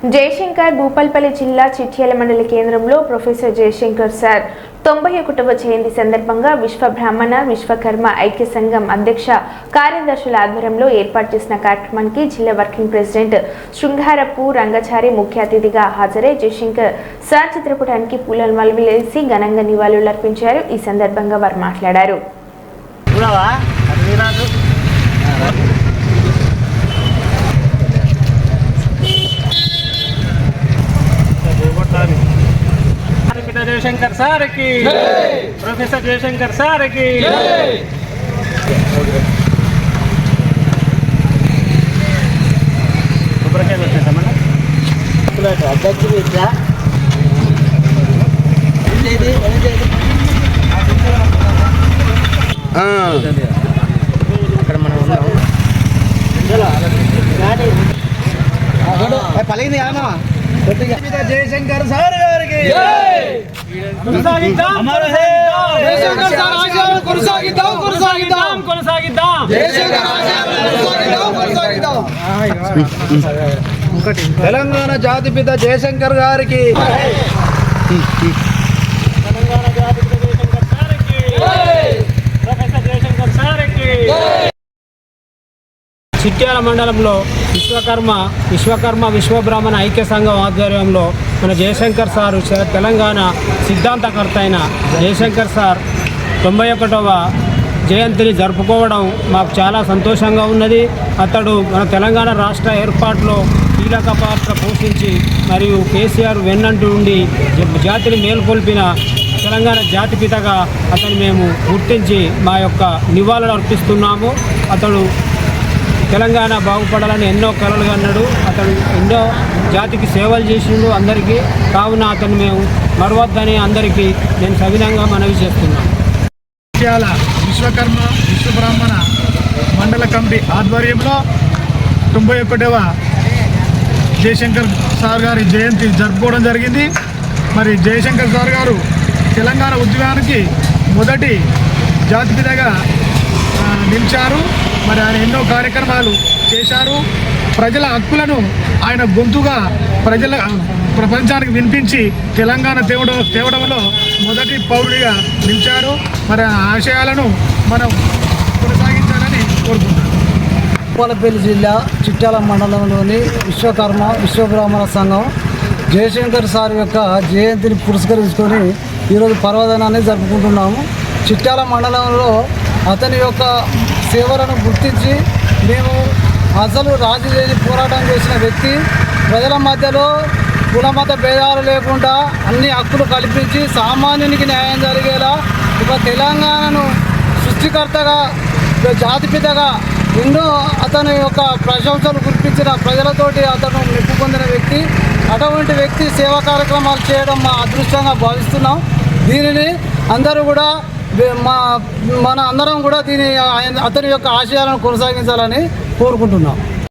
జయశంకర్ భూపాల్పల్లి జిల్లా చిట్యాల మండల కేంద్రంలో ప్రొఫెసర్ జయశంకర్ సార్ 91వ జయంతి సందర్భంగా విశ్వ బ్రాహ్మణ విశ్వకర్మ ఐక్య సంఘం అధ్యక్ష కార్యదర్శుల ఆధ్వర్యంలో ఏర్పాటు చేసిన కార్యక్రమానికి జిల్లా వర్కింగ్ ప్రెసిడెంట్ శృంగారపు రంగచారి ముఖ్య అతిథిగా హాజరై జయశంకర్ సార్ చిత్రపటానికి పూలమాలలు వేసి ఘనంగా నివాళులర్పించారు. ఈ సందర్భంగా వారు మాట్లాడారు. जयशंकर सर की प्रोफेसर जयशंकर सर की పలిగింది జయశంకర్ సార్ గారికి తెలంగాణ జాతిపిత జయశంకర్ గారికి చిట్యాల మండలంలో విశ్వకర్మ విశ్వబ్రాహ్మణ ఐక్య సంఘం ఆధ్వర్యంలో మన జయశంకర్ సారు తెలంగాణ సిద్ధాంతకర్త అయిన జయశంకర్ సార్ 91వ జయంతిని జరుపుకోవడం మాకు చాలా సంతోషంగా ఉన్నది. అతడు మన తెలంగాణ రాష్ట్ర ఏర్పాటులో కీలక పాత్ర పోషించి మరియు కేసీఆర్ వెన్నంటూ ఉండి జాతిని మేల్కొల్పిన తెలంగాణ జాతిపితగా అతను మేము గుర్తించి మా యొక్క నివాళులు అర్పిస్తున్నాము. అతడు తెలంగాణ బాగుపడాలని ఎన్నో కలలు కన్నాడు. అతను ఎన్నో జాతికి సేవలు చేసిండు అందరికీ. కావున అతను మేము మరవద్దని అందరికీ నేను సవినంగా మనవి చేస్తున్నాను. చిట్యాల విశ్వకర్మ విశ్వబ్రాహ్మణ మండల కమిటీ ఆధ్వర్యంలో 91వ జయశంకర్ సార్ గారి జయంతి జరుపుకోవడం జరిగింది. మరి జయశంకర్ సార్ గారు తెలంగాణ ఉద్యమానికి మొదటి జాతిపితగా నిలిచారు. మరి ఆయన ఎన్నో కార్యక్రమాలు చేశారు. ప్రజల హక్కులను ఆయన గొంతుగా ప్రపంచానికి వినిపించి తెలంగాణ తేవడంలో మొదటి పౌరుడిగా నిలిచారు. మరి ఆ ఆశయాలను మనం కొనసాగించాలని కోరుకుంటున్నాం. భూపాలపల్లి జిల్లా చిట్యాల మండలంలోని విశ్వకర్మ విశ్వబ్రాహ్మణ సంఘం జయశంకర్ సార్ యొక్క జయంతిని పురస్కరించుకొని ఈరోజు పర్వదినాన్ని జరుపుకుంటున్నాము. చిట్యాల మండలంలో అతని యొక్క సేవలను గుర్తించి మేము అసలు రాజీ లేని పోరాటం చేసిన వ్యక్తి, ప్రజల మధ్యలో కులమత భేదాలు లేకుండా అన్ని హక్కులు కల్పించి సామాన్యునికి న్యాయం జరిగేలా ఒక తెలంగాణను సృష్టికర్తగా జాతిపితగా ఎన్నో అతని యొక్క ప్రశంసలు కురిపించిన ప్రజలతోటి అతను మెప్పు పొందిన వ్యక్తి. అటువంటి వ్యక్తి సేవా కార్యక్రమాలు చేయడం మా అదృష్టంగా భావిస్తున్నాం. దీనిని అందరూ కూడా మన అందరం కూడా అతని యొక్క ఆశయాలను కొనసాగించాలని కోరుకుంటున్నాం.